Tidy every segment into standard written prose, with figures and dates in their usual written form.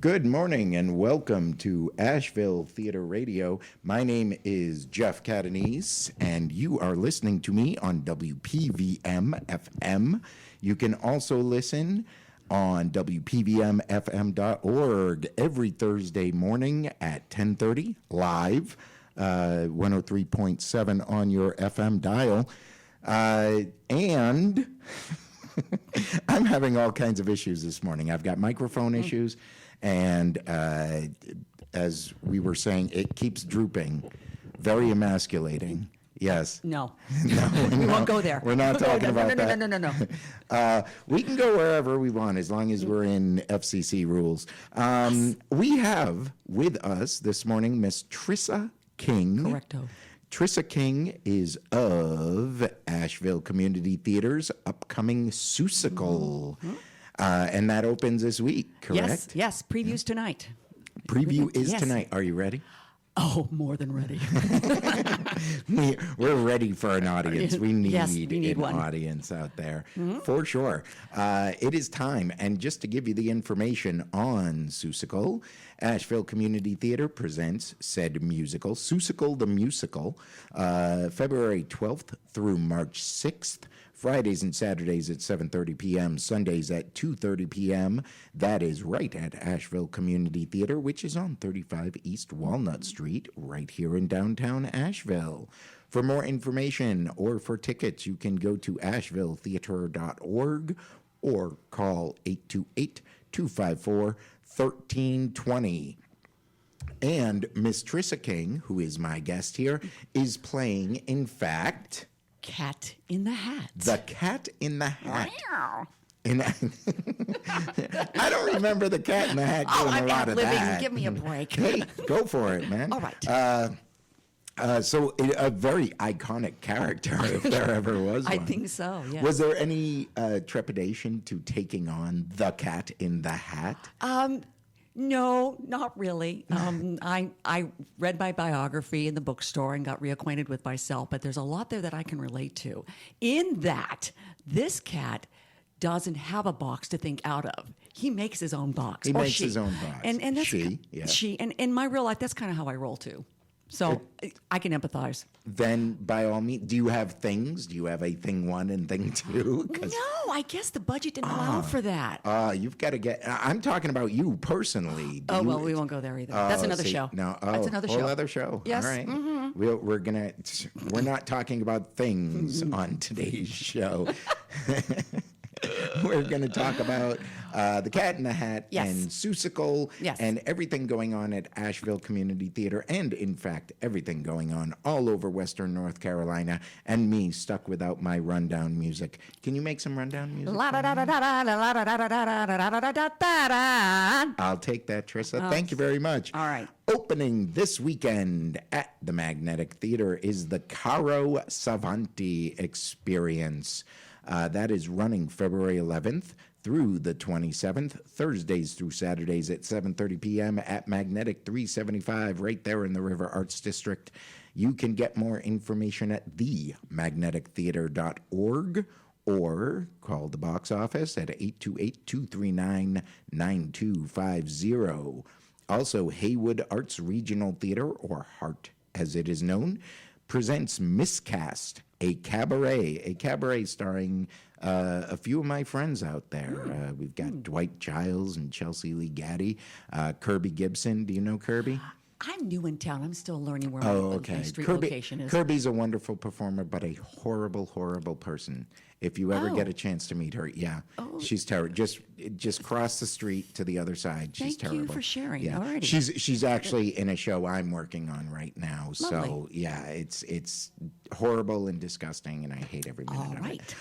Good morning and welcome to Asheville Theater Radio. My name is Jeff Catanese and you are listening to me on WPVM FM. You can also listen on WPVMFM.org every Thursday morning at 10:30 live, 103.7 on your FM dial. And I'm having all kinds of issues this morning. I've got microphone issues. And as we were saying, it keeps drooping, very emasculating. Yes. No. No, we won't go there. We're not talking about that. No. We can go wherever we want as long as we're in FCC rules. We have with us this morning Miss Trissa King. Correcto. Trissa King is of Asheville Community Theater's upcoming Seussical. Mm-hmm. And that opens this week, correct? Yes. Previews tonight. Preview is tonight. Are you ready? Oh, more than ready. We're ready for an audience. We need, an one. audience out there, for sure. It is time. And just to give you the information on Seussical, Asheville Community Theater presents said musical, Seussical the Musical, February 12th through March 6th. Fridays and Saturdays at 7:30 p.m., Sundays at 2:30 p.m. That is right at Asheville Community Theater, which is on 35 East Walnut Street, right here in downtown Asheville. For more information or for tickets, you can go to ashevilletheater.org or call 828-254-1320. And Miss Trissa King, who is my guest here, is playing, in fact... Cat in the Hat. The Cat in the Hat. Wow. I don't remember the Cat in the Hat doing a lot of that. Give me a break. Hey, go for it, man. All right. So a very iconic character, if there ever was one. I think so, yes. Was there any trepidation to taking on the Cat in the Hat? No, not really. I read my biography in the bookstore and got reacquainted with myself, but there's a lot there that I can relate to. In that, this cat doesn't have a box to think out of. He makes his own box. He makes his own box. And that's she. And in my real life, that's kind of how I roll too. So I can empathize. Then, by all means, do you have things? Do you have a thing one and thing two? No, I guess the budget didn't allow for that. You've got to get. I'm talking about you personally. Well, we won't go there either. That's another show. No, that's another show. Whole other show. Yes. All right. Mm-hmm. We're not talking about things on today's show. We're going to talk about the Cat in the Hat and Seussical and everything going on at Asheville Community Theater and, in fact, everything going on all over Western North Carolina and me stuck without my rundown music. Can you make some rundown music? I'll take that, Trissa. Thank you very much. All right. Opening this weekend at the Magnetic Theater is the Caro Savanti Experience. That is running February 11th through the 27th, Thursdays through Saturdays at 7:30 p.m. at Magnetic 375 right there in the River Arts District. You can get more information at themagnetictheater.org or call the box office at 828-239-9250. Also, Haywood Arts Regional Theater, or HART as it is known, presents Miscast, a cabaret starring a few of my friends out there. We've got Dwight Giles and Chelsea Lee Gaddy, Kirby Gibson. Do you know Kirby? I'm new in town. I'm still learning where my street location is. Kirby's a wonderful performer, but a horrible, horrible person. If you ever get a chance to meet her, she's terrible. Just cross the street to the other side. She's terrible. Thank you for sharing. Yeah. Alrighty. She's actually in a show I'm working on right now. Lovely. So it's horrible and disgusting, and I hate every minute of it.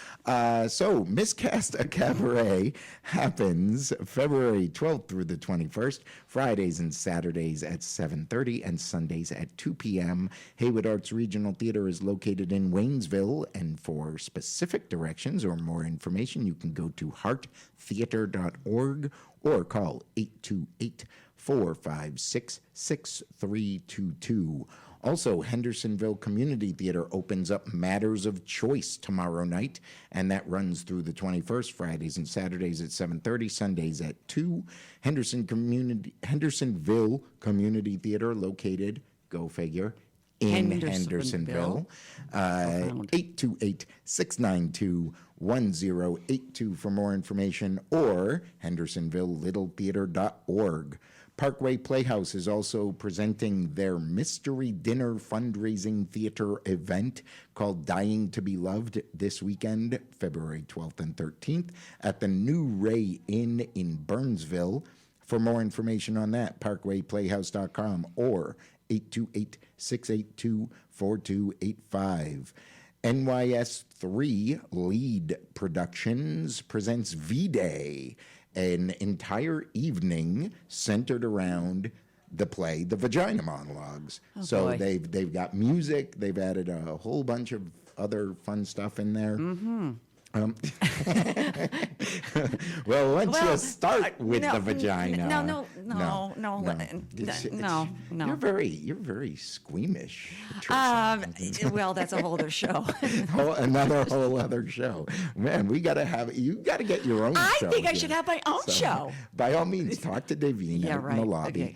So Miscast a Cabaret happens February 12th through the 21st, Fridays and Saturdays at 7:30 and Sundays at 2 p.m. Haywood Arts Regional Theater is located in Waynesville, and for specific directions or more information, you can go to hearttheater.org or call 828-456-6322. Also, Hendersonville Community Theater opens up Matters of Choice tomorrow night, and that runs through the 21st, Fridays and Saturdays at 7:30, Sundays at 2. Hendersonville Community Theater, located, go figure, in Hendersonville. 828-692-1082 for more information, or hendersonvillelittletheater.org. Parkway Playhouse is also presenting their Mystery Dinner fundraising theater event called Dying to Be Loved this weekend, February 12th and 13th, at the New Ray Inn in Burnsville. For more information on that, parkwayplayhouse.com or 828-682-4285. NYS3 Lead Productions presents V-Day, an entire evening centered around the play The Vagina Monologues. Boy. They've got music, they've added a whole bunch of other fun stuff in there. Well, once you start with the vagina. No. You're very squeamish, Trissa. Well, that's a whole other show. Another whole other show. Man, you got to get your own show. I think I should have my own show. By all means, talk to Davina in the lobby. Okay.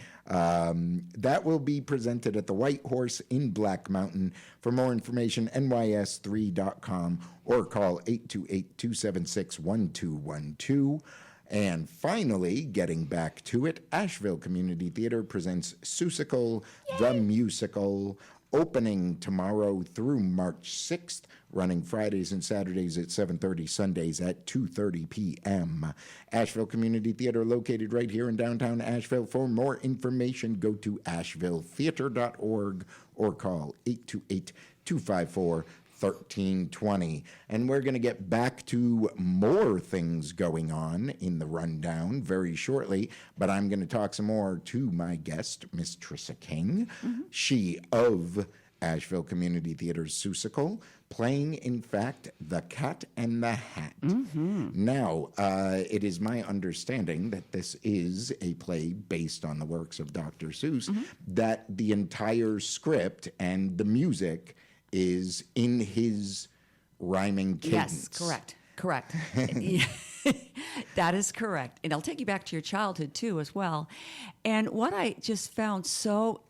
That will be presented at the White Horse in Black Mountain. For more information, nys3.com or call 828-276-1212. And finally, getting back to it, Asheville Community Theater presents Seussical, the musical, opening tomorrow through March 6th, running Fridays and Saturdays at 7:30, Sundays at 2:30 p.m. Asheville Community Theater, located right here in downtown Asheville. For more information, go to ashevilletheater.org or call 828-254-1320. And we're going to get back to more things going on in the rundown very shortly, but I'm going to talk some more to my guest, Miss Trissa King. She of Asheville Community Theater's Seussical, playing, in fact, The Cat and the Hat. Now, it is my understanding that this is a play based on the works of Dr. Seuss, that the entire script and the music is in his rhyming cadence. Yes, correct. That is correct. And I'll take you back to your childhood, too, as well. And what I just found so,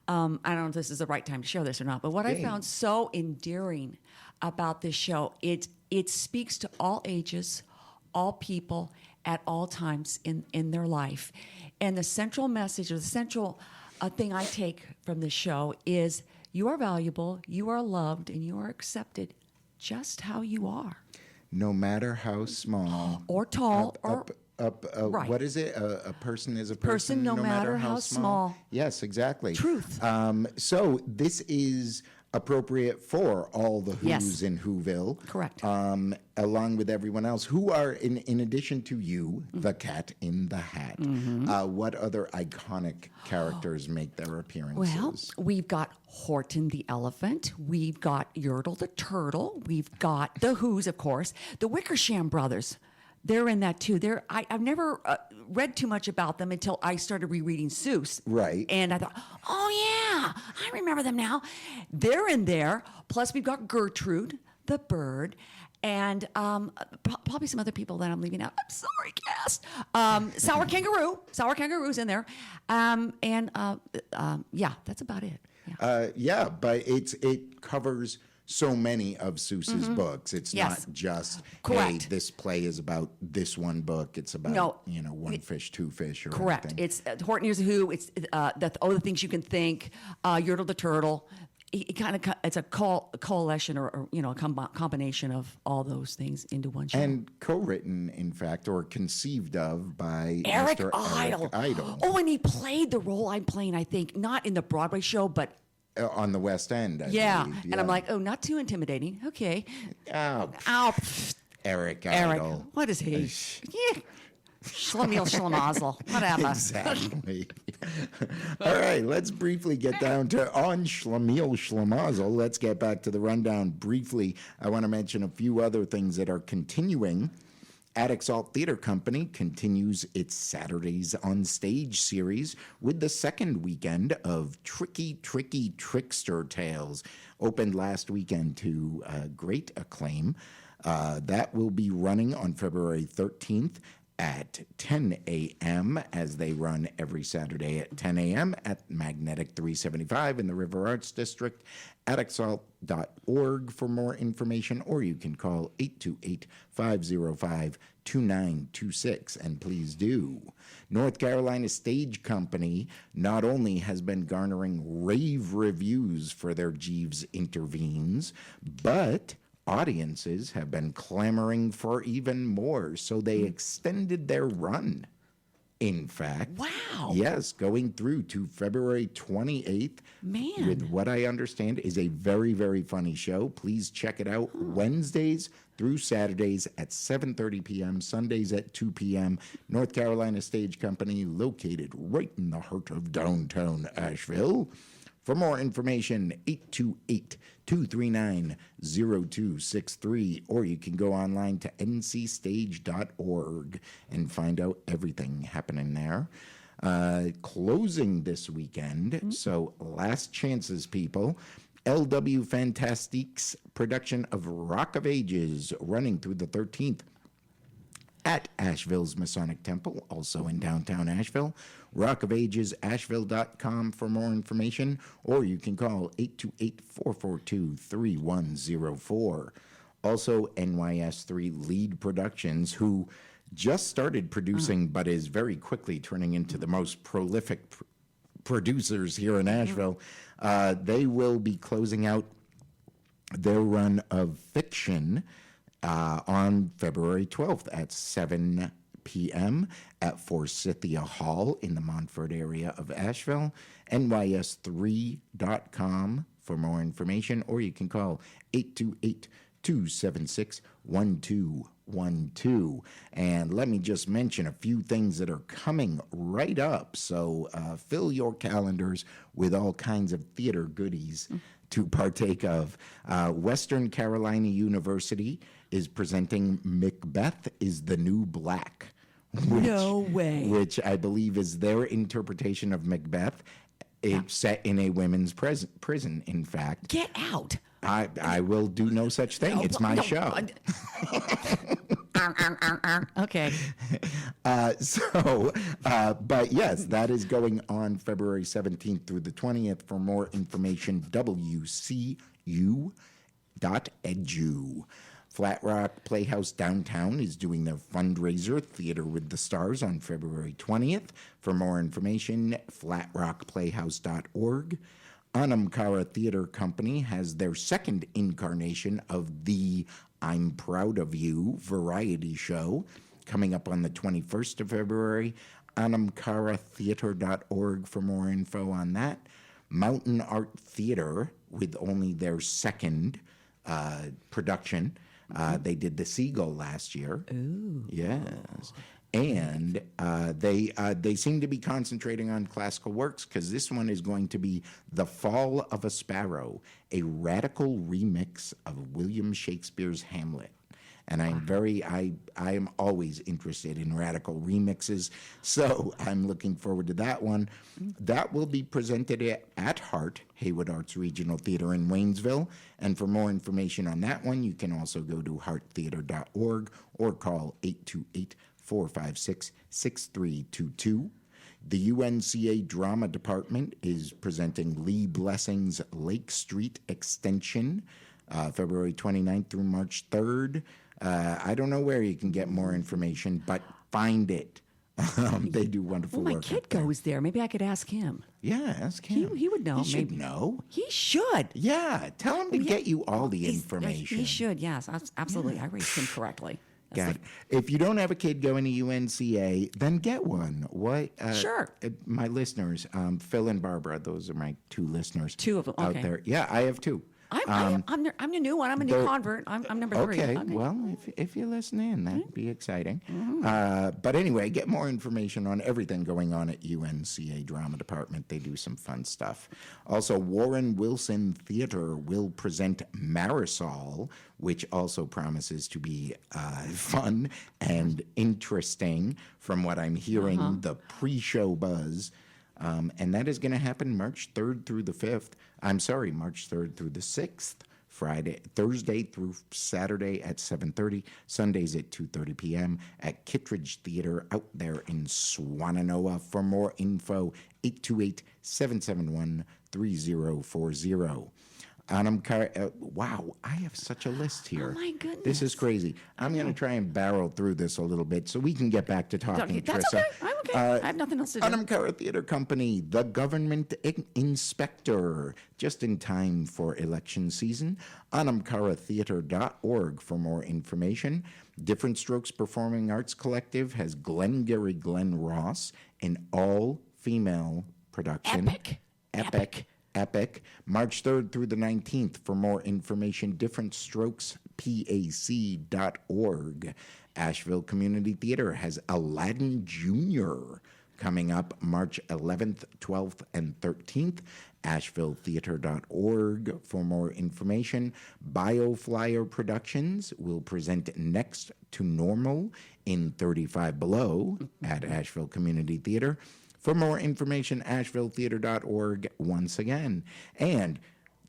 I don't know if this is the right time to share this or not, but what I found so endearing about this show, it speaks to all ages, all people, at all times in their life. And the central message, or the central thing I take from this show is you are valuable, you are loved, and you are accepted just how you are. No matter how small. Or tall, right. What is it? A person is a person, no matter how small. Yes, exactly. Truth. So this is appropriate for all the Who's in Whoville. Correct. Along with everyone else who are, in addition to you, the Cat in the Hat. What other iconic characters make their appearances? Well, we've got Horton the elephant. We've got Yertle the turtle. We've got the Who's, of course. The Wickersham brothers. They're in that too. I've never read too much about them until I started rereading Seuss. Right. And I thought, oh yeah, I remember them now. They're in there. Plus we've got Gertrude, the bird, and probably some other people that I'm leaving out. I'm sorry, cast. Sour Kangaroo. Sour Kangaroo's in there. Yeah, that's about it. Yeah. But it covers so many of Seuss's books. It's not just, hey, this play is about this one book. It's about, one fish, two fish, or correct. anything. It's Horton Hears a Who. It's all the things you can think. Yertle the turtle. It's a coalition or a combination of all those things into one show. And co-written, in fact, or conceived of by Eric Mr. Idle. Eric Idle. Oh, and he played the role I'm playing, I think, not in the Broadway show, but on the West End, I believe. And I'm like, oh, not too intimidating. Okay. Oh, Eric Eric. Idle. What is he? Schlemiel schlemazel. Whatever. Exactly. All right, let's briefly get down to on Schlemiel schlemazel. Let's get back to the rundown briefly. I want to mention a few other things that are continuing Attic Salt Theater Company continues its Saturdays on Stage series with the second weekend of Tricky Tricky Trickster Tales. Opened last weekend to great acclaim. That will be running on February 13th at 10 a.m. as they run every Saturday at 10 a.m. at Magnetic 375 in the River Arts District. atticsalt.org for more information, or you can call 828-505-2926, and please do. North Carolina Stage Company not only has been garnering rave reviews for their Jeeves Intervenes, but audiences have been clamoring for even more, so they extended their run. In fact, Wow. yes, going through to February 28th, Man. with what I understand is a very, very funny show. Please check it out. Wednesdays through Saturdays at 7:30 p.m., Sundays at 2 p.m. North Carolina Stage Company, located right in the heart of downtown Asheville. For more information, 828-239-0263, or you can go online to ncstage.org and find out everything happening there. Closing this weekend, so last chances, people. LW Fantastique's production of Rock of Ages, running through the 13th at Asheville's Masonic Temple, also in downtown Asheville. Rock of Ages, Asheville.com for more information, or you can call 828-442-3104. Also, NYS3 Lead Productions, who just started producing but is very quickly turning into the most prolific producers here in Asheville. They will be closing out their run of fiction on February 12th at 7 p.m. at Forsythia Hall in the Montford area of Asheville. NYS3.com for more information, or you can call 828-276-1212. And let me just mention a few things that are coming right up. So fill your calendars with all kinds of theater goodies to partake of. Western Carolina University is presenting Macbeth is the New Black. No way. Which I believe is their interpretation of Macbeth. It's set in a women's prison, in fact. Get out. I will do no such thing. It's my show. Okay. But yes, that is going on February 17th through the 20th. For more information, wcu.edu. Flat Rock Playhouse Downtown is doing their fundraiser, Theater with the Stars, on February 20th. For more information, flatrockplayhouse.org. Anamkara Theater Company has their second incarnation of the I'm Proud of You variety show coming up on the 21st of February. anamkaratheater.org for more info on that. Mountain Art Theater, with only their second production. They did The Seagull last year. Ooh. Yes. And they seem to be concentrating on classical works, because this one is going to be The Fall of a Sparrow, a radical remix of William Shakespeare's Hamlet. And I am always interested in radical remixes, so I'm looking forward to that one. That will be presented at Hart, Haywood Arts Regional Theater in Waynesville. And for more information on that one, you can also go to harttheater.org or call 828-456-6322. The UNCA Drama Department is presenting Lee Blessing's Lake Street Extension, February 29th through March 3rd. I don't know where you can get more information, but find it. They do wonderful Well, my work. kid goes there. Maybe I could ask him. Yeah, ask him. He would know. He should maybe. know. He should. Yeah, tell him to get you all the He's- information. He should, yes. Absolutely. I raised him correctly. God, if you don't have a kid going to UNCA, then get one. What? Sure. My listeners, Phil and Barbara, those are my two listeners. Two of them, out okay. there. Yeah, I have two. I'm the new one. I'm a new There- convert. I'm number 3. Okay, well, if you listen in, that'd be exciting. But anyway, get more information on everything going on at UNCA Drama Department. They do some fun stuff. Also, Warren Wilson Theater will present Marisol, which also promises to be fun and interesting from what I'm hearing, the pre-show buzz. And that is going to happen March 3rd through the 5th. I'm sorry, March 3rd through the 6th. Thursday through Saturday at 7:30, Sundays at 2:30 p.m. at Kittredge Theater out there in Swannanoa. For more info, 828-771-3040. Wow, I have such a list here. Oh, my goodness. This is crazy. I'm going to try and barrel through this a little bit so we can get back to talking, That's Trissa. okay. I'm okay. I have nothing else to do. Anamkara Theater Company, the government inspector, just in time for election season. AnamkaraTheater.org for more information. Different Strokes Performing Arts Collective has Glengarry Glen Ross, an all-female production. Epic. March 3rd through the 19th. For more information, differentstrokespac.org. Asheville Community Theater has Aladdin Jr. coming up March 11th, 12th, and 13th. AshevilleTheater.org for more information. BioFlyer Productions will present Next to Normal in 35 Below at Asheville Community Theater. For more information, AshevilleTheater.org once again. And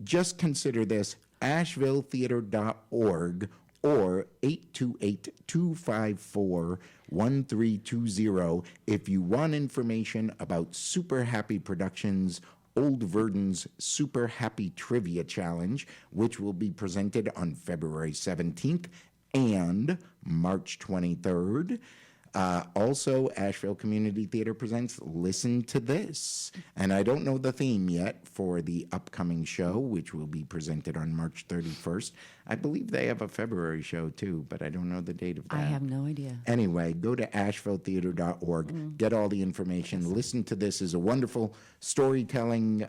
just consider this, AshevilleTheater.org or 828-254-1320 if you want information about Super Happy Productions' Old Verdon's Super Happy Trivia Challenge, which will be presented on February 17th and March 23rd. Also, Asheville Community Theater presents Listen to This. And I don't know the theme yet for the upcoming show, which will be presented on March 31st. I believe they have a February show, too, but I don't know the date of that. I have no idea. Anyway, go to AshevilleTheater.org, get all the information. Listen to This is a wonderful storytelling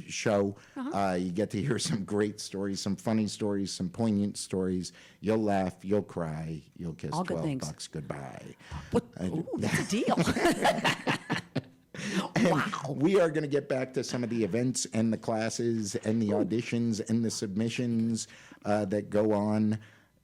show. You get to hear some great stories, some funny stories, some poignant stories. You'll laugh, you'll cry, you'll kiss All good things. $12 goodbye. What? Ooh, that's a deal. Wow. We are going to get back to some of the events and the classes and the auditions and the submissions that go on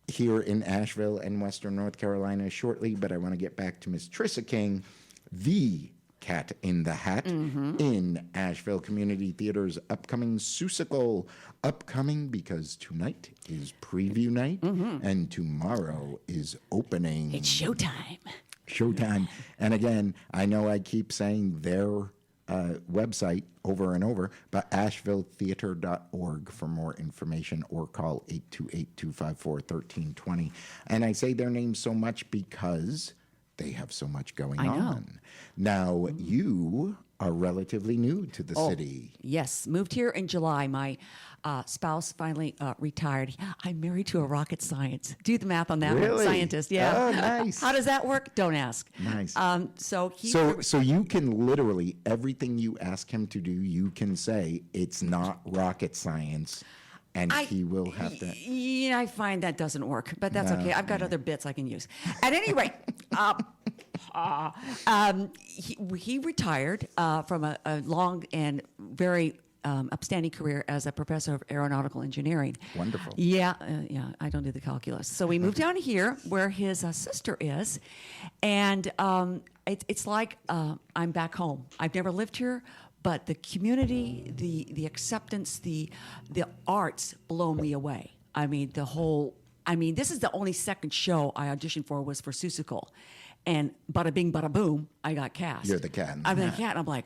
here in Asheville and Western North Carolina shortly, but I want to get back to Miss Trissa King, the Cat in the Hat, in Asheville Community Theater's upcoming Seussical. Upcoming because tonight is preview night and tomorrow is opening. It's showtime. And again, I know I keep saying their website over and over, but AshevilleTheater.org for more information or call 828-254-1320. And I say their name so much because they have so much going on. Now, you are relatively new to the city. Yes, moved here in July. My spouse finally retired. I'm married to a rocket science. Do the math on that one. Really? Scientist, yeah. Oh, nice. How does that work? Don't ask. Nice. So you can literally, everything you ask him to do, you can say it's not rocket science, and he will have to. Yeah, I find that doesn't work, but that's okay. I've got other bits I can use. At any rate, he retired from a long and very upstanding career as a professor of aeronautical engineering. Wonderful. Yeah, I don't do the calculus. So we moved down here where his sister is, and it's like I'm back home. I've never lived here, but the community, the acceptance, the arts blow me away. I mean, this is the only second show I auditioned for was for Seussical. And bada bing, bada boom, I got cast. You're the cat. I'm the cat, and I'm like,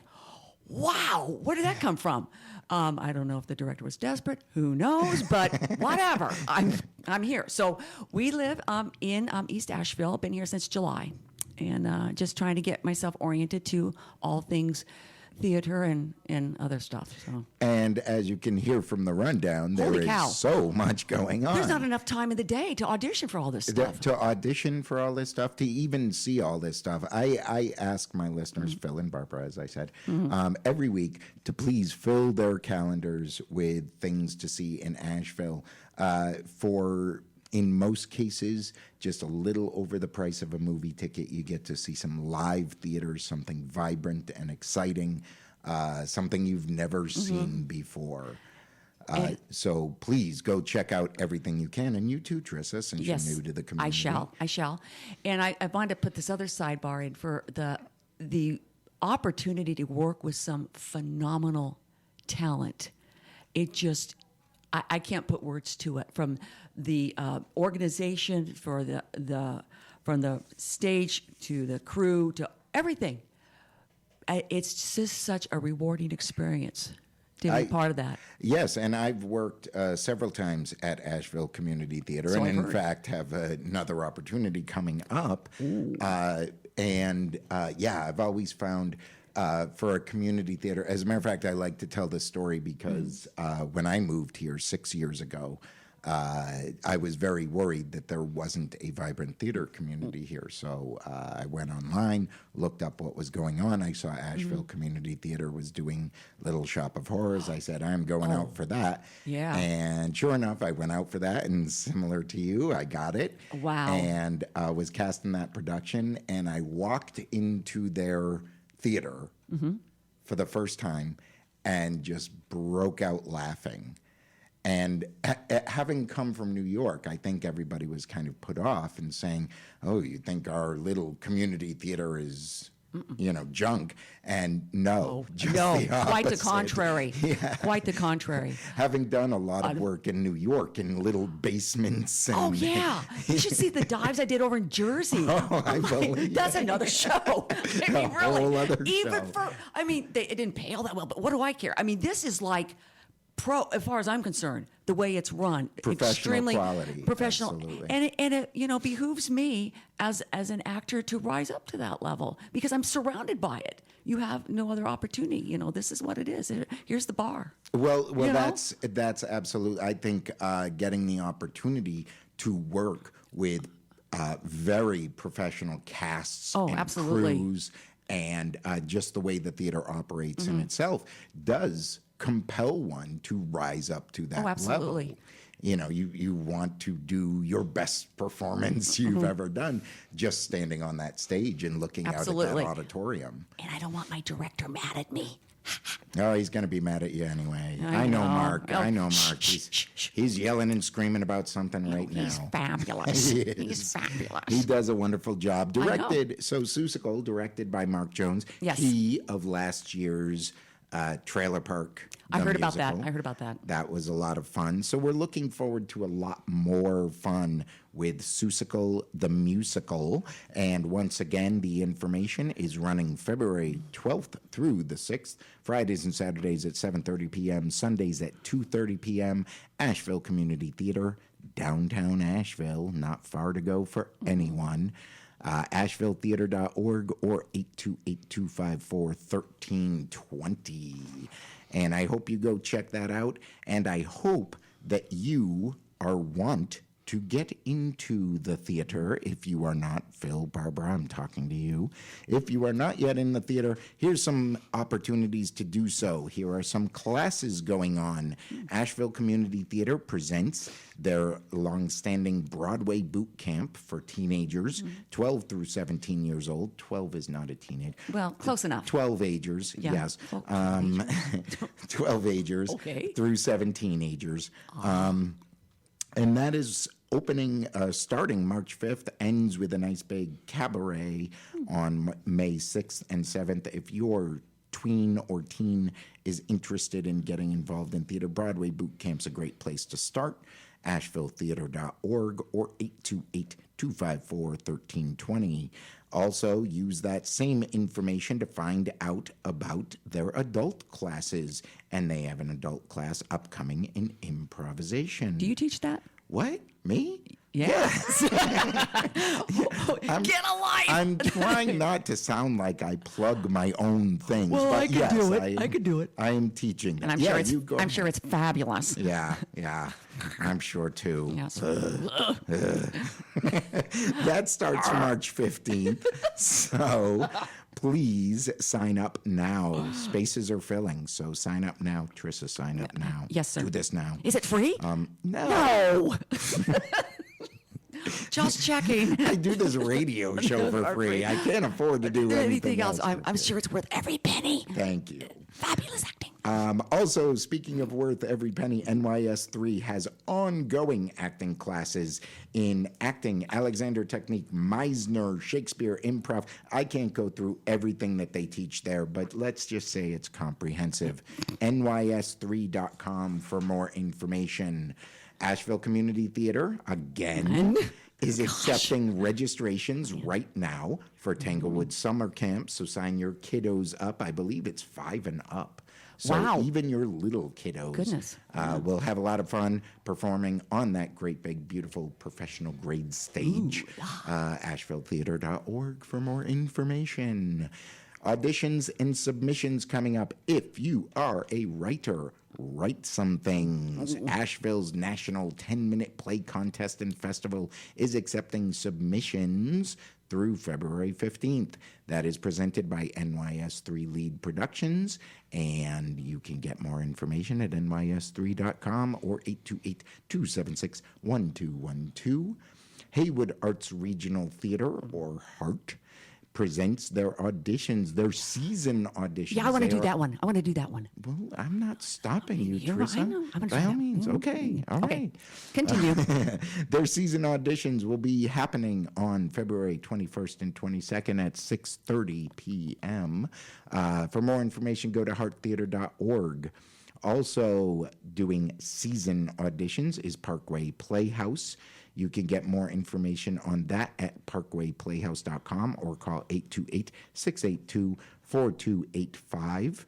wow, where did that come from? I don't know if the director was desperate. Who knows? But whatever. I'm here. So we live in East Asheville. Been here since July, and just trying to get myself oriented to all things theater and other stuff. So And as you can hear from the rundown, there Holy cow. is so much going on. there's not enough time in the day to audition for all this stuff. To audition for all this stuff, to even see all this stuff. I ask my listeners, Phil and Barbara, as I said, every week to please fill their calendars with things to see in Asheville for, in most cases, just a little over the price of a movie ticket. You get to see some live theater, something vibrant and exciting, something you've never seen before. So please go check out everything you can. And you too, Trissa, since Yes, you're new to the community. I shall. And I wanted to put this other sidebar in for the opportunity to work with some phenomenal talent. It just, I can't put words to it. From the organization, from the stage to the crew to everything. It's just such a rewarding experience to be part of that. Yes, and I've worked several times at Asheville Community Theater, So and I've in heard. fact have another opportunity coming up. I've always found for a community theater, as a matter of fact, I like to tell this story because when I moved here 6 years ago, I was very worried that there wasn't a vibrant theater community here. So I went online, looked up what was going on. I saw Asheville Community Theater was doing Little Shop of Horrors. I said, I'm going out for that. Yeah. And sure enough, I went out for that. And similar to you, I got it. Wow. And was cast in that production. And I walked into their theater for the first time and just broke out laughing. And having come from New York, I think everybody was kind of put off and saying, oh, you think our little community theater is, junk? And no, just the quite the opposite. contrary. Yeah. Quite the contrary. Having done a lot of work in New York in little basements. And, Oh yeah, you should see the dives I did over in Jersey. I believe That's another show. I mean, A really, whole other even show. for it didn't pay all that well, but what do I care? I mean, this is like pro, as far as I'm concerned, the way it's run, Professional extremely quality, professional, absolutely. and it behooves me as an actor to rise up to that level because I'm surrounded by it. You have no other opportunity. This is what it is. Here's the bar. Well, You know? that's absolute. I think getting the opportunity to work with very professional casts Oh, and absolutely. crews and just the way the theater operates in itself does compel one to rise up to that Oh, absolutely. level. You want to do your best performance you've ever done just standing on that stage and looking Absolutely. out at that auditorium. And I don't want my director mad at me. Oh, he's going to be mad at you anyway. I I know know. Mark. Oh, I know shh, Mark. shh, shh, shh. He's yelling and screaming about something right He's now. fabulous. He He's is. fabulous. He does a wonderful job. know. Directed, so Seussical, directed by Mark Jones. Yes. He of last year's Trailer Park. I the heard about that. musical. I heard about that. That was a lot of fun. So we're looking forward to a lot more fun with Seussical the Musical. And once again, the information is running February 12th through the 6th, Fridays and Saturdays at 7:30 p.m., Sundays at 2:30 p.m., Asheville Community Theater, downtown Asheville, not far to go for anyone. AshevilleTheater.org or 828-254-1320. And I hope you go check that out. And I hope that you want to get into the theater. If you are not, Phil, Barbara, I'm talking to you. If you are not yet in the theater, here's some opportunities to do so. Here are some classes going on. Asheville Community Theater presents their long-standing Broadway boot camp for teenagers, 12 through 17 years old. 12 is not a teenager. Well, close enough. 12-agers, Yeah. yes. Oh, 12-agers Okay. through 17-agers. And that is opening, starting March 5th, ends with a nice big cabaret on May 6th and 7th. If your tween or teen is interested in getting involved in theater, Broadway Boot Camp's a great place to start. AshevilleTheater.org or 828-254-1320. Also, use that same information to find out about their adult classes. And they have an adult class upcoming in improvisation. Do you teach that? What? Me? Yes. I'm- Get a life. I'm trying not to sound like I plug my own things. Well, but I could yes, do it. I could do it. I am teaching. And I'm yeah, sure it's you go I'm sure it's fabulous. Yeah, I'm sure too. Yes. That starts March 15th. So please sign up now. Spaces are filling, so sign up now. Trissa, sign up now. Yes, sir. Do this now. Is it free? No. No. Just checking. I do this radio show for free. I can't afford to do anything else. else. I'm sure it's worth every penny. Thank you. Fabulous acting. Also, speaking of worth every penny, NYS3 has ongoing acting classes in acting, Alexander Technique, Meisner, Shakespeare, improv. I can't go through everything that they teach there, but let's just say it's comprehensive. NYS3.com for more information. Asheville Community Theater, again, is accepting registrations right now for Tanglewood Summer Camp. So sign your kiddos up. I believe it's 5 and up. So Wow. even your little kiddos Goodness. will have a lot of fun performing on that great, big, beautiful professional grade stage. AshevilleTheater.org for more information. Auditions and submissions coming up. If you are a writer, write some things. Asheville's National 10-Minute Play Contest and Festival is accepting submissions through February 15th. That is presented by NYS3 Lead Productions, and you can get more information at nys3.com or 828-276-1212. Haywood Arts Regional Theater, or HART, presents their auditions, their season auditions. Yeah, I want to They do are- that one. I want to do that one. Well, I'm not stopping you, You're right. Trissa. I know. I'm gonna By try all that. means, okay. All right. Okay. Continue. Their season auditions will be happening on February 21st and 22nd at 6:30 p.m. For more information, go to hearttheater.org. Also doing season auditions is Parkway Playhouse. You can get more information on that at parkwayplayhouse.com or call 828-682-4285.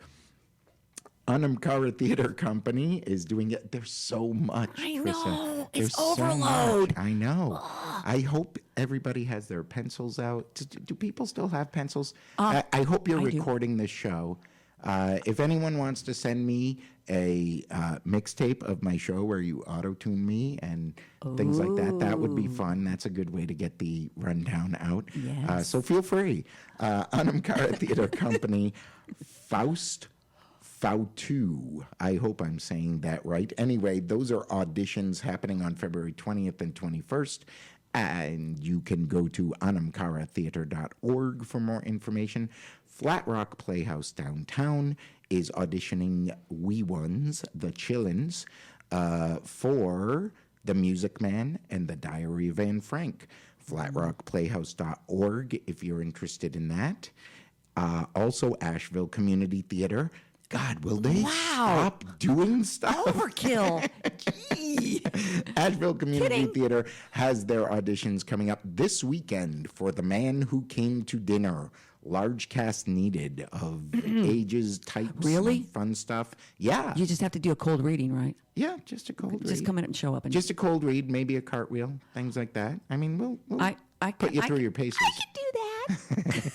Anamkara Theater Company is doing it. There's so much. I Trissa. know. There's It's so much. overload. I know. I hope everybody has their pencils out. Do people still have pencils? I hope you're I do. recording this show. If anyone wants to send me a mixtape of my show where you auto-tune me and things like that, that would be fun. That's a good way to get the rundown out. Yes. So feel free. Anamkara Theater Company, Faust Fautu. I hope I'm saying that right. Anyway, those are auditions happening on February 20th and 21st. And you can go to anamkaratheater.org for more information. Flat Rock Playhouse downtown is auditioning Wee Ones, the Chillins, for The Music Man and The Diary of Anne Frank. FlatRockPlayhouse.org if you're interested in that. Also, Asheville Community Theater. God, will they stop doing stuff? Overkill. Gee. Asheville Community Kidding. Theater has their auditions coming up this weekend for The Man Who Came to Dinner. Large cast needed of ages, types, Really? and fun stuff. Yeah. You just have to do a cold reading, right? Yeah, just a cold read. Just come in and show up. And Just a cold read, maybe a cartwheel, things like that. I mean, we'll I put you I through can- your paces. I can do that.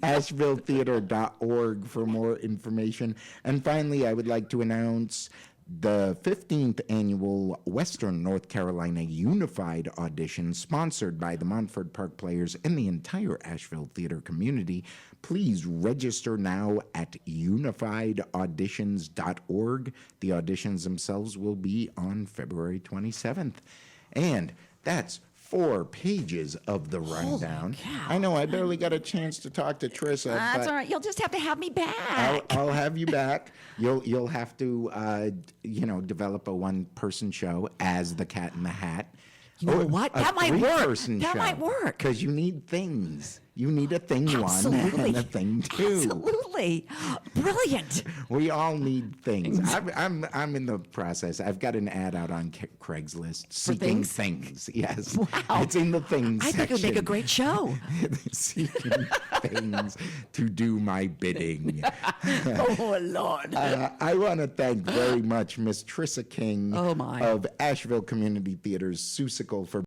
AshevilleTheater.org for more information. And finally, I would like to announce the 15th annual Western North Carolina Unified Audition, sponsored by the Montford Park Players and the entire Asheville theater community. Please register now at unifiedauditions.org. The auditions themselves will be on February 27th. And that's 4 pages of the rundown. cow. I know I barely got a chance to talk to Trissa. That's but all right. You'll just have to have me back. I'll have you back. You'll have to develop a 1-person show as the Cat in the Hat. You know what? That might work. That might work. Because you need things. You need a thing Absolutely. 1 and a thing 2. Absolutely. Brilliant. We all need things. I'm in the process. I've got an ad out on Craigslist seeking things. Yes. Wow. It's in the things I think it would make a section. great show. Seeking things to do my bidding. Oh, Lord. I want to thank very much Miss Trissa King Oh, my. of Asheville Community Theater's Seussical for